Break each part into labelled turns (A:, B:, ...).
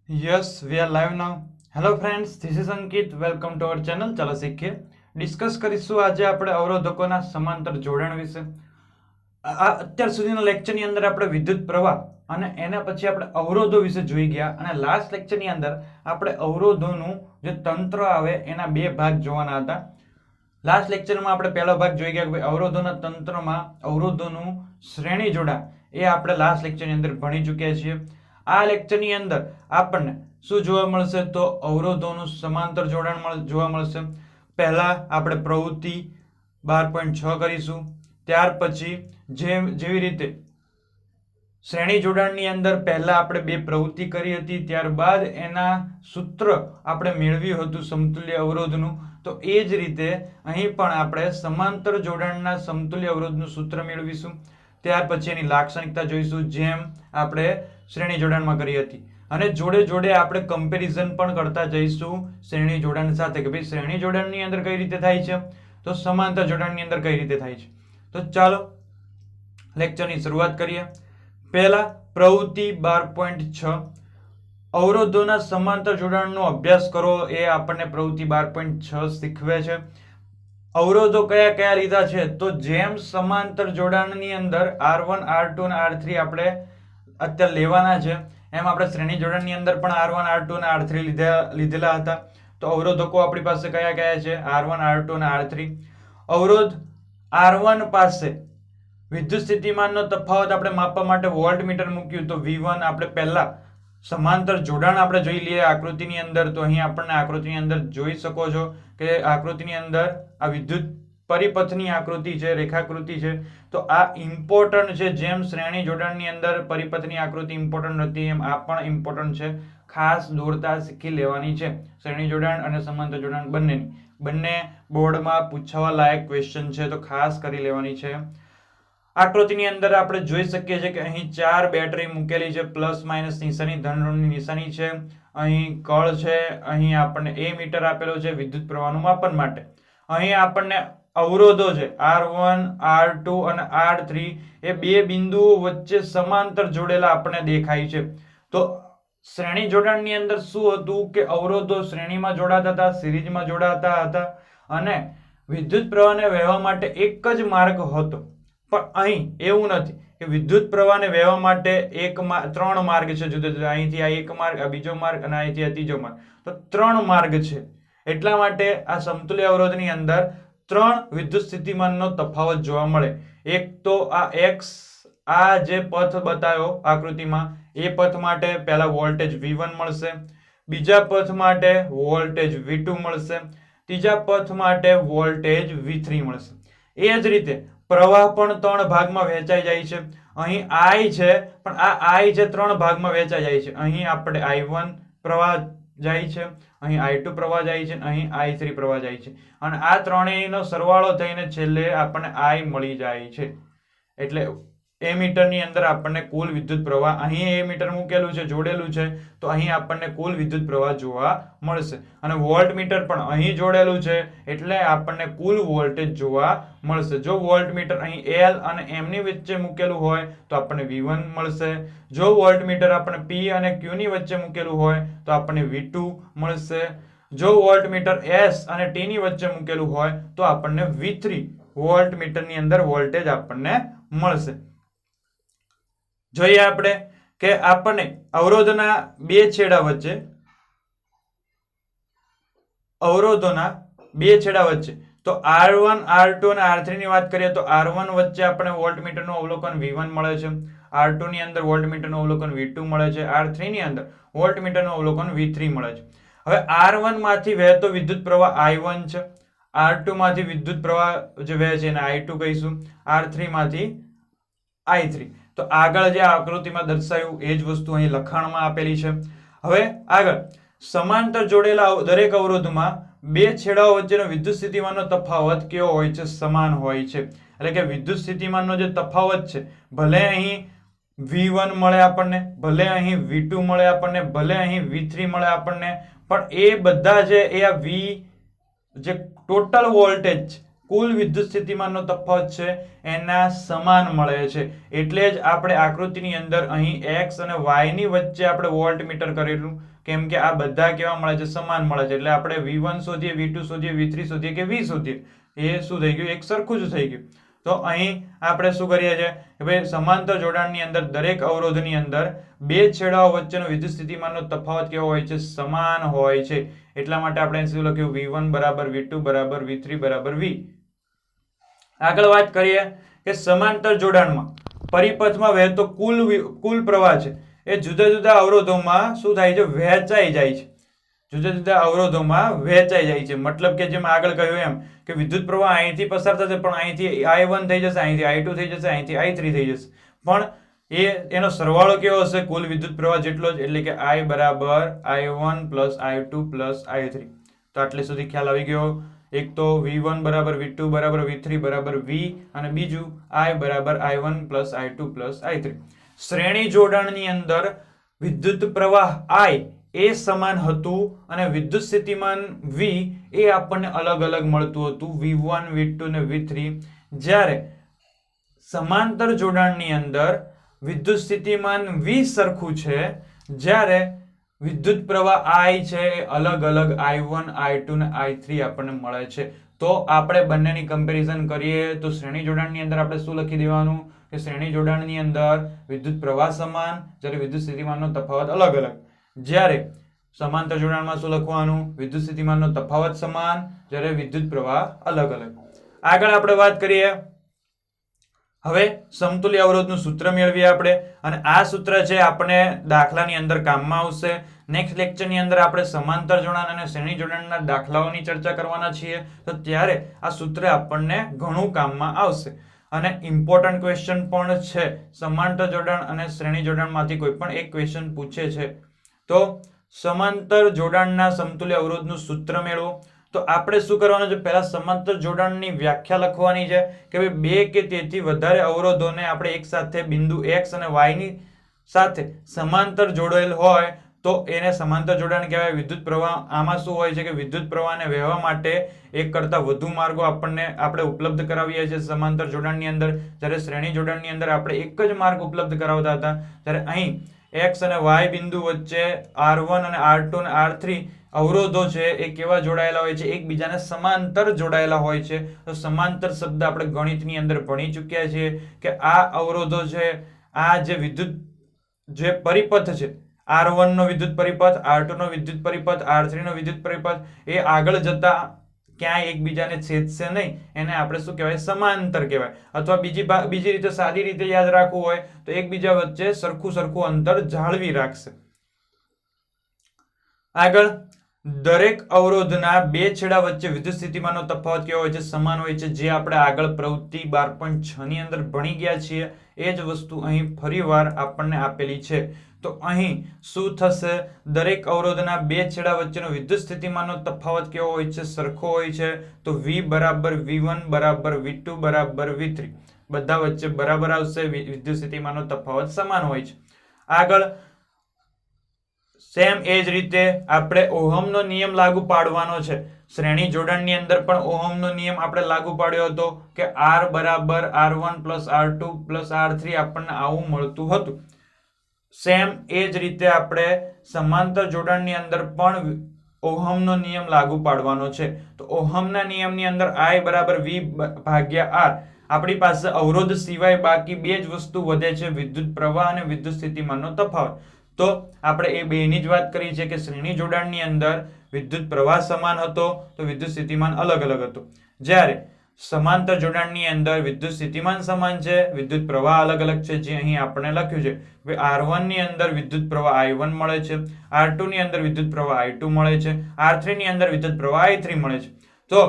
A: Yes, we are live now. Hello friends, this is Ankit. Welcome to our channel. ચાલો શીખીએ. Discuss કરીશું આજે આપણે અવરોધકોના સમાંતર જોડાણ વિશે. અત્યાર સુધીના લેક્ચરની અંદર આપણે વિદ્યુત પ્રવાહ અને એના પછી આપણે અવરોધો વિશે જોઈ ગયા અને લાસ્ટ લેક્ચરની અંદર આપણે અવરોધોનું જે તંત્ર આવે એના બે ભાગ જોવાના હતા. લાસ્ટ લેક્ચરમાં આપણે પહેલો ભાગ જોઈ ગયા કે અવરોધોના તંત્રમાં અવરોધોનું શ્રેણી જોડાણ એ આપણે લાસ્ટ લેક્ચરની અંદર ભણી ચૂક્યા છીએ. આ લેક્ચરની અંદર આપણને શું જોવા મળશે તો અવરોધોનું સમાંતર જોડાણ જોવા મળશે. પહેલા આપણે પ્રવૃત્તિ 12.6 કરીશું. ત્યાર પછી જેવી રીતે શ્રેણી જોડાણની અંદર પહેલા આપણે બે પ્રવૃત્તિ કરી હતી, ત્યારબાદ એના સૂત્ર આપણે મેળવ્યું હતું સમતુલ્ય અવરોધનું, તો એ જ રીતે અહીં પણ આપણે સમાંતર જોડાણના સમતુલ્ય અવરોધનું સૂત્ર મેળવીશું. ત્યાર પછી એની લાક્ષણિકતા જોઈશું જેમ આપણે શ્રેણી જોડાણમાં કરી હતી, અને જોડે જોડે આપણે કમ્પેરિઝન પણ કરતા જઈશું શ્રેણી જોડાણ સાથે કે ભાઈ શ્રેણી જોડાણની અંદર કઈ રીતે થાય છે તો સમાંતર જોડાણની અંદર કઈ રીતે થાય છે. તો ચાલો લેક્ચરની શરૂઆત કરીએ. પહેલા પ્રવૃત્તિ 12.6 અવરોધોના સમાંતર જોડાણનો અભ્યાસ કરો, એ આપણને પ્રવૃત્તિ 12.6 શીખવે છે. અવરોધો કયા કયા લીધા છે તો જેમ સમાંતર જોડાણની અંદર R1 R2 અને R3 આપણે અત્યારે લેવાના છે, એમ આપણે શ્રેણી જોડાણની અંદર પણ R1 R2 અને R3 લીધેલા હતા. તો અવરોધકો આપણી પાસે કયા કયા છે R1 R2 અને R3. અવરોધ R1 પાસે વિદ્યુત સ્થિતિમાનનો તફાવત આપણે માપવા માટે વોલ્ટમીટર મૂક્યું, તો V1 આપણે પહેલા સમાંતર જોડાણ આપણે જોઈ લઈએ આકૃતિની અંદર. તો અહીં આપણને આકૃતિની અંદર જોઈ શકો છો કે આકૃતિની અંદર આ વિદ્યુત પરિપથની આકૃતિ છે, રેખાકૃતિ છે. તો આ ઇમ્પોર્ટન્ટ છે. જેમ શ્રેણી જોડાણની અંદર પરિપથની આકૃતિ ઇમ્પોર્ટન્ટ હતી એમ આ પણ ઇમ્પોર્ટન્ટ છે. ખાસ દોરતા શીખી લેવાની છે શ્રેણી જોડાણ અને સમાંતર જોડાણ બંનેની. બંને બોર્ડમાં પૂછવા લાયક ક્વેશ્ચન છે, તો ખાસ કરી લેવાની છે. આકૃતિની અંદર આપણે જોઈ શકીએ છીએ કે અહીં 4 બેટરી મૂકેલી છે, પ્લસ માઇનસ નિશાની, ધન ઋણની નિશાની છે. અહીં કળ છે, અહીં આપણને એ મીટર આપેલો છે વિદ્યુત પ્રવાહનું માપન માટે. અહીં આપણને અવરોધો છે R1 R2 અને R3 એ બે બિંદુઓ વચ્ચે સમાંતર જોડેલા આપણને દેખાય છે. તો શ્રેણી જોડાણની અંદર શું હતું કે અવરોધો શ્રેણીમાં જોડાતા હતા, સિરીઝમાં જોડાતા હતા, અને વિદ્યુત પ્રવાહને વહેવા માટે એક જ માર્ગ હતો. પણ અહીં એવું નથી કે વિદ્યુત પ્રવાહને વહેવા માટે ત્રણ માર્ગ છે જુદા જુદા. અહીંથી આ એક માર્ગ, આ બીજો માર્ગ અને અહીંથી આ ત્રીજો માર્ગ. તો 3 માર્ગ છે. એટલા માટે આ સમતુલ્ય અવરોધની અંદર 3 વિદ્યુત સ્થિતિમાનનો તફાવત જોવા મળે. એક તો આ X, આ જે પથ બતાવ્યો આકૃતિમાં, એ પથ માટે પહેલા વોલ્ટેજ V1 મળશે, બીજા પથ માટે વોલ્ટેજ V2 મળશે, ત્રીજા પથ માટે વોલ્ટેજ V3 મળશે. એ જ રીતે પ્રવાહ પણ 3 ભાગમાં વહેંચાઈ જાય છે. અહીં I છે, પણ આ I છે 3 ભાગમાં વહેંચાઈ જાય છે. અહીં આપણે I1 પ્રવાહ જાય છે, અહીં I2 પ્રવાહ જાય છે, અહીં I3 પ્રવાહ જાય છે, અને આ ત્રણેયનો સરવાળો થઈને છેલ્લે આપણને I મળી જાય છે. એટલે એમીટરની અંદર આપણને કુલ વિદ્યુત પ્રવાહ, અહીં એમીટર મૂકેલું છે, જોડેલું છે, તો અહીં આપણને કુલ વિદ્યુત પ્રવાહ જોવા મળશે. અને વોલ્ટમીટર પણ અહીં જોડેલું છે એટલે આપણને કુલ વોલ્ટેજ જોવા મળશે. જો વોલ્ટમીટર અહીં L અને M ની વચ્ચે મૂકેલું હોય તો આપણને V1 મળશે. જો વોલ્ટમીટર આપણે P અને Q ની વચ્ચે મૂકેલું હોય તો આપણને V2 મળશે. જો વોલ્ટમીટર S અને T ની વચ્ચે મૂકેલું હોય તો આપણને V3 વોલ્ટમીટરની અંદર વોલ્ટેજ આપણને મળશે. જોઈએ આપણે કે આપણને અવરોધોના બે છેડા વચ્ચે તો R1 R2 અને R3 ની વાત કરીએ તો R1 વચ્ચે આપણે વોલ્ટમીટરનું અવલોકન V1 મળે છે, R2 ની અંદર વોલ્ટમીટરનું અવલોકન V2 મળે છે, R3 ની અંદર વોલ્ટમીટરનું અવલોકન V3 મળે છે. હવે R1 માંથી વહેતો વિદ્યુત પ્રવાહ I1 છે, R2 માંથી વિદ્યુત પ્રવાહ જે વહે છે એને I2 કહીશું, R3 માંથી I3. તો આગળ જે આકૃતિમાં દર્શાવ્યું એ જ વસ્તુ અહીં લખાણમાં આપેલી છે. હવે આગળ સમાંતર જોડેલા દરેક અવરોધમાં બે છેડાઓ વચ્ચેનો વિદ્યુત સ્થિતિમાનનો તફાવત કેવો હોય છે? સમાન હોય છે. એટલે કે વિદ્યુત સ્થિતિમાનનો જે તફાવત છે, ભલે અહીં V1 મળે આપણને, ભલે અહીં V2 મળે આપણને, ભલે અહીં V3 મળે આપણને, પણ એ બધા છે એ આ V જે ટોટલ વોલ્ટેજ, કુલ વિદ્યુત સ્થિતિમાનનો તફાવત છે એના સમાન મળે છે. એટલે જ આપણે આકૃતિની અંદર અહીં x અને y ની વચ્ચે આપણે વોલ્ટમીટર કરેલું, કેમ કે આ બધા કેવા મળે છે? સમાન મળે છે. એટલે આપણે v1 શોધીએ, v2 શોધીએ, v3 શોધીએ કે v શોધીએ, એ શું થઈ ગયું? એક સરખું જ થઈ ગયું. તો અહીં આપણે શું કરીએ છીએ કે ભાઈ સમાંતર જોડાણની અંદર દરેક અવરોધની અંદર બે છેડાઓ વચ્ચેનો વિદ્યુત સ્થિતિમાનનો તફાવત કેવો હોય છે? સમાન હોય છે. એટલા માટે આપણે શું લખ્યું? v1 બરાબર v2 બરાબર v3 બરાબર v. આગળ વાત કરીએ કે સમાંતર જોડાણમાં પરિપથમાં વહેતો કુલ પ્રવાહ છે એ જુદા જુદા અવરોધોમાં શું થાય છે? વહેંચાઈ જાય છે. જુદા જુદા અવરોધોમાં વહેંચાઈ જાય છે. મતલબ કે જેમ આગળ કહ્યું એમ કે વિદ્યુત પ્રવાહ અહીંથી પસાર થશે, પણ અહીંથી i1 થઈ જશે, અહીંથી i2 થઈ જશે, અહીંથી i3 થઈ જશે, પણ એનો સરવાળો કેવો હશે? કુલ વિદ્યુત પ્રવાહ જેટલો જ. એટલે કે i બરાબર i1 plus i2 plus i3. તો આટલે સુધી ખ્યાલ આવી ગયો. એક તો v1 બરાબર v2 બરાબર v3 બરાબર v, અને બીજું i બરાબર i1 plus i2 plus i3. શ્રેણી જોડાણની અંદર વિદ્યુત પ્રવાહ i એ સમાન હતું અને વિદ્યુત સ્થિતિમાન v એ આપણને અલગ અલગ મળતું હતું, v1 v2 ને v3. જ્યારે સમાંતર જોડાણની અંદર વિદ્યુત સ્થિતિમાન v સરખું છે, જ્યારે વિદ્યુત પ્રવાહ i છે એ અલગ અલગ i1 i2 ને i3 આપણને મળે છે. તો આપણે બંનેની કમ્પેરિઝન કરીએ તો શ્રેણી જોડાણની અંદર આપણે શું લખી દેવાનું કે શ્રેણી જોડાણની અંદર વિદ્યુત પ્રવાહ સમાન, જ્યારે વિદ્યુત સ્થિતિમાનનો તફાવત અલગ અલગ. જ્યારે સમાંતર જોડાણમાં શું લખવાનું? વિદ્યુત સ્થિતિમાનનો તફાવત સમાન, જ્યારે વિદ્યુત પ્રવાહ અલગ અલગ. આગળ આપણે વાત કરીએ હવે સમતુલ્ય અવરોધનું સૂત્ર મેળવીએ આપણે, અને આ સૂત્ર છે આપણે દાખલાની અંદર કામમાં આવશે. નેક્સ્ટ લેક્ચરની અંદર આપણે સમાંતર જોડાણ અને શ્રેણી જોડાણના દાખલાઓની ચર્ચા કરવાના છીએ, તો ત્યારે આ સૂત્ર આપણને ઘણું કામમાં આવશે. અને ઇમ્પોર્ટન્ટ ક્વેશ્ચન પણ છે. સમાંતર જોડાણ અને શ્રેણી જોડાણમાંથી કોઈ પણ એક ક્વેશ્ચન પૂછે છે તો સમાંતર જોડાણના સમતુલ્ય અવરોધનું સૂત્ર મેળવો. તો આપણે શું કરવાનું છે? પહેલા સમાંતર જોડાણની વ્યાખ્યા લખવાની છે કે ભાઈ બે કે તેથી વધારે અવરોધોને આપણે એક સાથે બિંદુ x અને y ની સાથે સમાંતર જોડેલ હોય તો એને સમાંતર જોડાણ કહેવાય. વિદ્યુત પ્રવાહ આમાં શું હોય છે કે વિદ્યુત પ્રવાહને વહેવા માટે એક કરતા વધુ માર્ગો આપણે ઉપલબ્ધ કરાવીએ છીએ સમાંતર જોડાણની અંદર, જ્યારે શ્રેણી જોડાણની અંદર આપણે એક જ માર્ગ ઉપલબ્ધ કરાવતા હતા. જ્યારે અહીં x અને y બિંદુ વચ્ચે r1 અને r2 અને r3 અવરોધો છે એ કેવા જોડાયેલા હોય છે? એકબીજાને સમાંતર જોડાયેલા હોય છે. તો સમાંતર શબ્દ આપણે ગણિતની અંદર ભણી ચૂક્યા છીએ કે આ અવરોધો છે, આ જે વિદ્યુત જે પરિપથ છે, r1 નો વિદ્યુત પરિપથ, r2 નો વિદ્યુત પરિપથ, r3 નો વિદ્યુત પરિપથ, એ આગળ જતા ક્યાંય એકબીજાને છેદશે નહીં, એને આપણે શું કહેવાય? સમાંતર કહેવાય. અથવા બીજી રીતે સાદી રીતે યાદ રાખવું હોય તો એકબીજા વચ્ચે સરખું અંતર જાળવી રાખશે. આગળ દરેક અવરોધના બે છેડા વચ્ચે વિદ્યુત સ્થિતિમાનનો તફાવત કેવો હોય છે? સમાન હોય છે. જે આપણે આગળ પ્રવૃત્તિ 12.6 ની અંદર ભણી ગયા છીએ એ જ વસ્તુ અહીં ફરીવાર આપણને આપેલી છે. તો અહીં શું થશે? દરેક અવરોધના બે છેડા વચ્ચેનો વિદ્યુત સ્થિતિમાનનો તફાવત કેવો હોય છે? સરખો હોય છે. તો v બરાબર v1 બરાબર v2 બરાબર v3, બધા વચ્ચે બરાબર આવશે. વિદ્યુત સ્થિતિમાનનો તફાવત સમાન હોય છે. આગળ સેમ એ જ રીતે આપણે ઓહમનો નિયમ લાગુ પાડવાનો છે. શ્રેણી જોડાણની અંદર પણ ઓહમનો નિયમ આપણે લાગુ પાડ્યો હતો કે r બરાબર r1 plus r2 plus r3 આપણને આવું મળતું હતું. સેમ એ જ રીતે આપણે સમાંતર જોડાણની અંદર પણ ઓહમનો નિયમ લાગુ પાડવાનો છે. તો ઓહમના નિયમની અંદર I બરાબર v ભાગ્યા r, આપણી પાસે અવરોધ સિવાય બાકી બે જ વસ્તુ વધે છે, વિદ્યુત પ્રવાહ અને વિદ્યુત સ્થિતિમાનનો તફાવત. તો આપણે એ બેની જ વાત કરી છે કે શ્રેણી જોડાણની અંદર વિદ્યુત પ્રવાહ સમાન હતો તો વિદ્યુત સ્થિતિમાન અલગ અલગ હતું, જ્યારે સમાંતર જોડાણની અંદર વિદ્યુત સ્થિતિમાન સમાન છે, વિદ્યુત પ્રવાહ અલગ અલગ છે. જે અહીં આપણે લખ્યું છે r1 ની અંદર વિદ્યુત પ્રવાહ i1 મળે છે, r2 ની અંદર વિદ્યુત પ્રવાહ i2 મળે છે, r3 ની અંદર વિદ્યુત પ્રવાહ i3 મળે છે. તો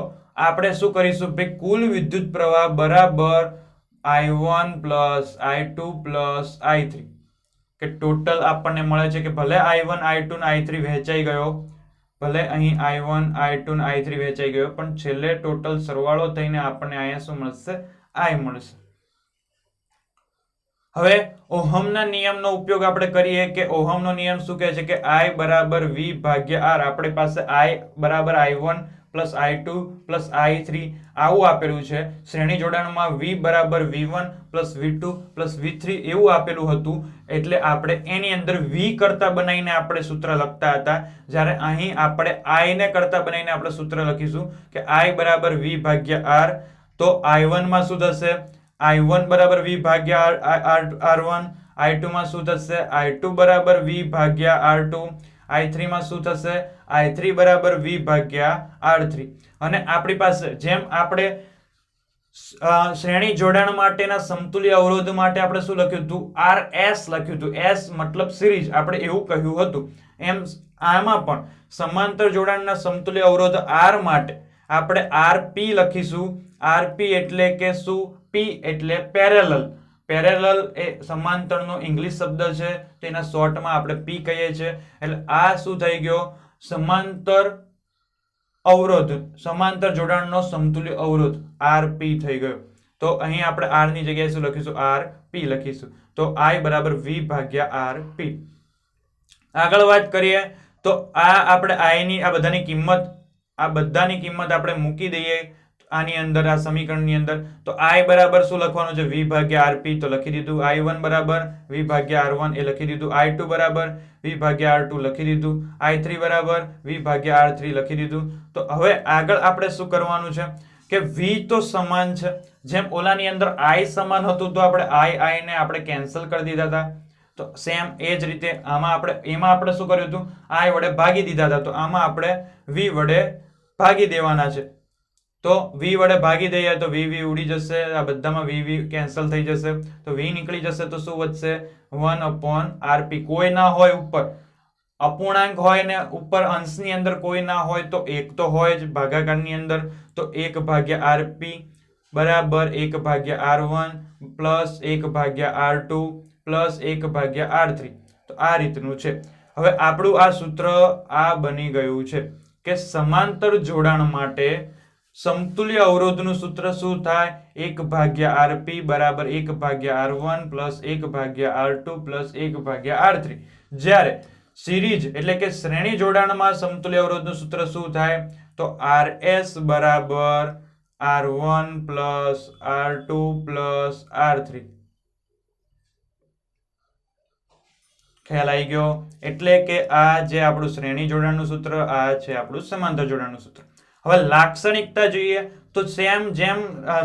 A: આપણે શું કરીશું ભાઈ? કુલ વિદ્યુત પ્રવાહ બરાબર i1 plus i2 plus i3, કે ટોટલ આપણને મળે છે કે ભલે i1 i2 ને i3 વહેંચાઈ ગયો, ભલે અહીં i1 i2 ને i3 વહેંચાઈ ગયો, પણ છેલ્લે ટોટલ સરવાળો થઈને આપણને અહીંયા શું મળશે? i મળશે. હવે ઓહમના નિયમનો ઉપયોગ આપણે કરીએ કે ઓહમનો નિયમ શું કહે છે કે I બરાબર v ભાગ્યા r. આપણી પાસે I બરાબર i1 plus i2 plus i3 આવું આપેલું છે. શ્રેણી જોડાણમાં v બરાબર v1 plus v2 plus v3 એવું આપેલું હતું. એટલે આપણે એની અંદર v કરતા બનાવીને આપણે સૂત્ર લખતા હતા, જ્યારે અહીં આપણે i ને કરતા બનાવીને આપણે સૂત્ર લખીશું કે i બરાબર v ભાગ્યા r. તો i1 માં શું થશે? i1 બરાબર v ભાગ્યા r1. i2 માં શું થશે? i2 બરાબર v ભાગ્યા r2. i3 માં શું થશે? i3 બરાબર v ભાગ્યા r3. અને આપણી પાસે જેમ આપણે શ્રેણી જોડાણ માટેના સમતુલ્ય અવરોધ માટે આપણે શું લખ્યું હતું? rs લખ્યું હતું. s મતલબ સિરીઝ આપણે એવું કહ્યું હતું. એમ આમાં પણ સમાંતર જોડાણના સમતુલ્ય અવરોધ r માટે આપણે rp લખીશું. rp એટલે કે શું? p એટલે પેરેલલ. પેરેલલ એ સમાંતરનો ઇંગ્લિશ શબ્દ છે, તેના શોર્ટમાં આપણે p કહીએ છીએ. એટલે આ શું થઈ ગયો? સમાંતર અવરોધ, સમાંતર જોડાણનો સમતુલ્ય અવરોધ rp થઈ ગયો. તો અહીં આપણે r ની જગ્યાએ શું લખીશું? rp લખીશું. તો i બરાબર v ભાગ્યા rp. આગળ વાત કરીએ તો આ આપણે i ની આ બધાની કિંમત આપણે મૂકી દઈએ આની અંદર, આ સમીકરણની અંદર. તો i બરાબર શું લખવાનું છે? v ભાગ્યા rp. તો લખી દીધું. i1 બરાબર v ભાગ્યા r1 એ લખી દીધું. i2 બરાબર v ભાગ્યા r2 લખી દીધું. i3 બરાબર v ભાગ્યા r3 લખી દીધું. તો હવે આગળ આપણે શું કરવાનું છે કે v તો સમાન છે. જેમ ઓલાની અંદર i સમાન હતું તો આપણે i ને આપણે કેન્સલ કરી દીધા હતા. તો સેમ એ જ રીતે એમાં આપણે શું કર્યું હતું? i વડે ભાગી દીધા હતા. તો આમાં આપણે v વડે ભાગી દેવાના છે. તો v વડે ભાગી દઈએ તો v ઉડી જશે. આ બધામાં v કેન્સલ થઈ જશે. તો v નીકળી જશે તો શું વધશે? 1/rp. કોઈ ના હોય ઉપર અપૂર્ણાંક હોય ને ઉપર અંશની અંદર કોઈ ના હોય તો એક તો હોય જ ભાગાકારની અંદર. તો 1 ભાગ્યા rp બરાબર 1 ભાગ્યા r1 પ્લસ 1 ભાગ્યા r2 પ્લસ 1 ભાગ્યા r3. તો આ રીતનું છે. હવે આપણું આ સૂત્ર આ બની ગયું છે કે સમાંતર જોડાણ માટે સમતુલ્ય અવરોધનું સૂત્ર શું થાય? 1 ભાગ્યા rp બરાબર 1 ભાગ્યા r1 પ્લસ 1 ભાગ્યા r2 પ્લસ 1 ભાગ્યા r3. જ્યારે સિરીઝ એટલે કે શ્રેણી જોડાણમાં સમતુલ્ય અવરોધનું સૂત્ર શું થાય? તો rs બરાબર r1 plus r2 plus r3. ખ્યાલ આવી ગયો? એટલે કે આ જે આપણું શ્રેણી જોડાણનું સૂત્ર, આ છે આપણું સમાંતર જોડાણનું સૂત્ર. હવે લાક્ષણિકતા જોઈએ તો જેમ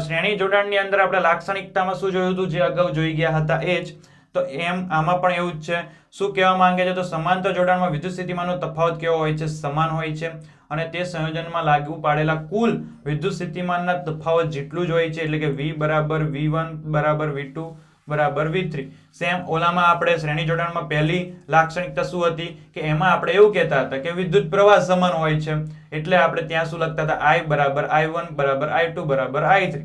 A: શ્રેણી જોડાણની અંદર આપણે લાક્ષણિકતામાં શું જોયું હતું, જે અગાઉ જોઈ ગયા હતા એ જ. તો એમ આમાં પણ એવું જ છે. શું કહેવા માંગે છે? તો સમાંતર જોડાણમાં વિદ્યુત સ્થિતિમાનનો તફાવત કેવો હોય છે? સમાન હોય છે. અને તે સંયોજનમાં લાગુ પાડેલા કુલ વિદ્યુત સ્થિતિમાનના તફાવત જેટલું જ હોય છે. એટલે કે v બરાબર v1 બરાબર v2 બરાબર v3. સેમ ઓલામાં આપણે શ્રેણી જોડાણમાં પહેલી લાક્ષણિકતા શું હતી કે એમાં આપણે એવું કહેતા હતા કે વિદ્યુત પ્રવાહ સમાન હોય છે. એટલે આપણે ત્યાં શું લખતા હતા? i બરાબર i1 બરાબર i2 બરાબર i3.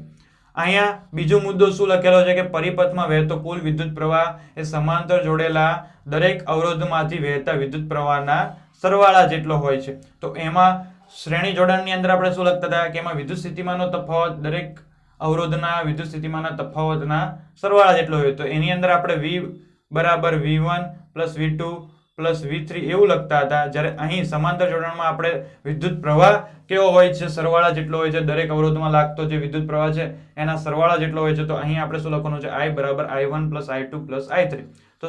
A: અહીંયા બીજો મુદ્દો શું લખેલો છે કે પરિપથમાં વહેતો કુલ વિદ્યુત પ્રવાહ એ સમાંતર જોડેલા દરેક અવરોધમાંથી વહેતા વિદ્યુત પ્રવાહના સરવાળા જેટલો હોય છે. તો એમાં શ્રેણી જોડાણની અંદર આપણે શું લખતા હતા કે એમાં વિદ્યુત સ્થિતિમાનનો તફાવત દરેક અવરોધના વિદ્યુત સ્થિતિમાનના તફાવતના સરવાળા જેટલો હોય. તો એની અંદર આપણે v બરાબર v1 plus v2 plus v3 એવું લખતા હતા. જ્યારે અહીં સમાંતર જોડાણમાં આપણે વિદ્યુત પ્રવાહ કેવો હોય છે? સરવાળા જેટલો હોય છે. દરેક અવરોધમાં લાગતો જે વિદ્યુત પ્રવાહ છે એના સરવાળા જેટલો હોય છે. તો અહીં આપણે શું લખવાનું છે? i બરાબર i1 plus i2 plus i3. તો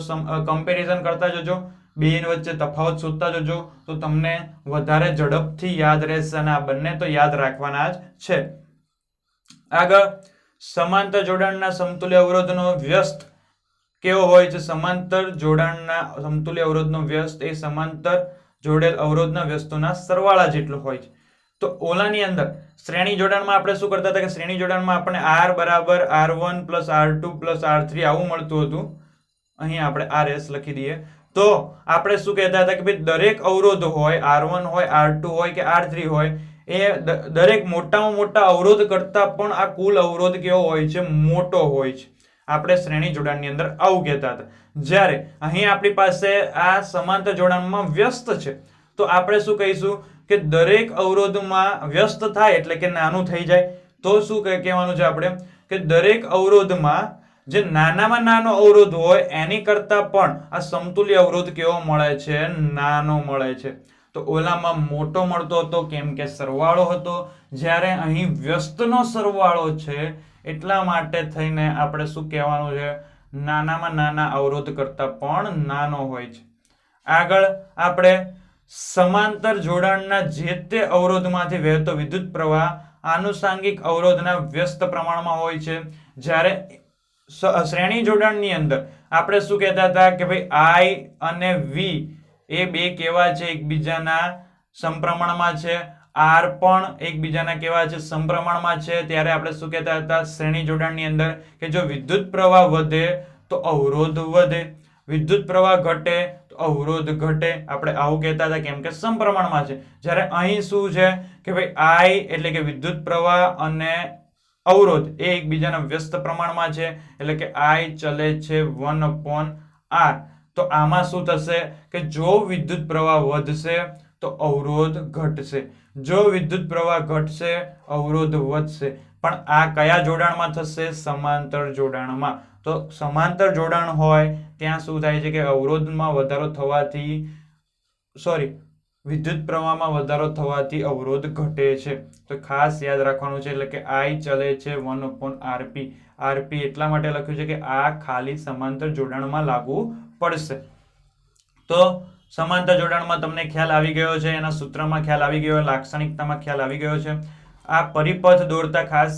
A: કમ્પેરિઝન કરતા જજો, બે વચ્ચે તફાવત શોધતા જજો, તો તમને વધારે ઝડપથી યાદ રહેશે. અને આ બંને તો યાદ રાખવાના જ છે. આગળ સમાંતર જોડાણના સમતુલ્ય અવરોધનો વ્યસ્ત કેવો હોય છે? સમાંતર જોડાણના સમતુલ્ય અવરોધનો વ્યસ્ત એ સમાંતર જોડેલ અવરોધના વ્યસ્તોના સરવાળા જેટલો હોય છે. તો ઓલાની અંદર શ્રેણી જોડાણમાં આપણે શું કરતા હતા કે શ્રેણી જોડાણમાં આપણે r બરાબર r1 plus r2 plus r3 આવું મળતું હતું. અહીં આપણે rs લખી દઈએ. તો આપણે શું કહેતા હતા કે ભાઈ દરેક અવરોધ હોય, r1 હોય, r2 હોય કે r3 હોય, એ દરેક મોટામાં મોટા અવરોધ કરતા પણ આ કુલ અવરોધ કેવો હોય છે? મોટો હોય છે. આપણે શ્રેણી જોડાણની અંદર આવું કહેતા હતા. જ્યારે અહીં આપણી પાસે આ સમાંતર જોડાણમાં વ્યસ્ત છે તો આપણે શું કહીશું કે દરેક અવરોધમાં વ્યસ્ત થાય એટલે કે નાનું થઈ જાય. તો શું કહેવાનું છે આપણે કે દરેક અવરોધમાં જે નાનામાં નાનો અવરોધ હોય એની કરતા પણ આ સમતુલ્ય અવરોધ કેવો મળે છે? નાનો મળે છે. તો ઓલામાં મોટો મળતો હતો કેમ કે સરવાળો હતો, જ્યારે અહીં વ્યસ્તનો સરવાળો છે એટલા માટે થઈને આપણે શું કહેવાનું છે, નાનામાં નાના અવરોધ કરતા પણ નાનો હોય છે. આગળ આપણે સમાંતર જોડાણના જે તે અવરોધમાંથી વહેતો વિદ્યુત પ્રવાહ આનુષાંગિક અવરોધના વ્યસ્ત પ્રમાણમાં હોય છે. જ્યારે શ્રેણી જોડાણની અંદર આપણે શું કહેતા હતા કે ભાઈ આઈ અને વી એ બે કેવા છે, એકબીજાના સમપ્રમાણમાં છે. આર પણ એકબીજાના કેવા છે, સમપ્રમાણમાં છે. ત્યારે આપણે શું કહેતા હતા શ્રેણી જોડાણની અંદર કે જો વિદ્યુત પ્રવાહ વધે તો અવરોધ વધે, વિદ્યુત પ્રવાહ ઘટે તો અવરોધ ઘટે. આપણે આવું કહેતા હતા કેમ કે સમપ્રમાણમાં છે. જ્યારે અહીં શું છે કે ભાઈ આઈ એટલે કે વિદ્યુત પ્રવાહ અને અવરોધ એ એકબીજાના વ્યસ્ત પ્રમાણમાં છે, એટલે કે આઈ ચલે છે 1/r. તો આમાં શું થશે કે જો વિદ્યુત પ્રવાહ વધશે તો અવરોધ ઘટશે, જો વિદ્યુત પ્રવાહ ઘટશે અવરોધ વધશે. પણ આ કયા જોડાણમાં થશે, સમાંતર જોડાણમાં. તો સમાંતર જોડાણ હોય ત્યાં શું થાય છે કે અવરોધમાં વધારો થવાથી વિદ્યુત પ્રવાહમાં વધારો થવાથી અવરોધ ઘટે છે. તો ખાસ યાદ રાખવાનું છે, એટલે કે આઈ ચલે છે 1/rp. rp એટલા માટે લખ્યું છે કે આ ખાલી સમાંતર જોડાણમાં લાગુ પડશે. તો સમાંતર જોડાણમાં તમને ખ્યાલ આવી ગયો છે, એના સૂત્રમાં ખ્યાલ આવી ગયો, લાક્ષણિકતામાં ખ્યાલ આવી ગયો છે. આ પરિપથ દોરતા ખાસ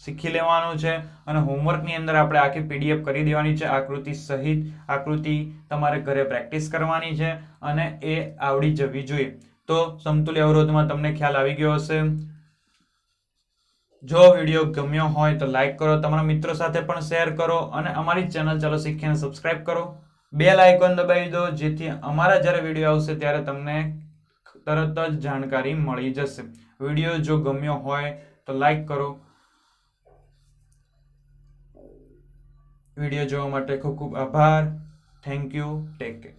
A: શીખી લેવાનું છે અને હોમવર્કની અંદર આપણે આખી પીડીએફ કરી દેવાની છે, આકૃતિ સહિત. આકૃતિ તમારે ઘરે પ્રેક્ટિસ કરવાની છે અને એ આવડી જવી જોઈએ. તો સમતુલ્ય અવરોધમાં તમને ખ્યાલ આવી ગયો હશે. જો વિડીયો ગમ્યો હોય તો લાઈક કરો, તમારા મિત્રો સાથે પણ શેર કરો અને અમારી ચેનલ ચાલો શીખીને સબસ્ક્રાઇબ કરો. બેલ આઇકોન દબાવી દો જેથી અમારા જ્યારે વિડીયો આવશે ત્યારે તમને તરત જ જાણકારી મળી જશે. વિડીયો જો ગમ્યો હોય તો લાઈક કરો. વિડીયો જોવા માટે ખૂબ ખૂબ આભાર. Thank you. Take care.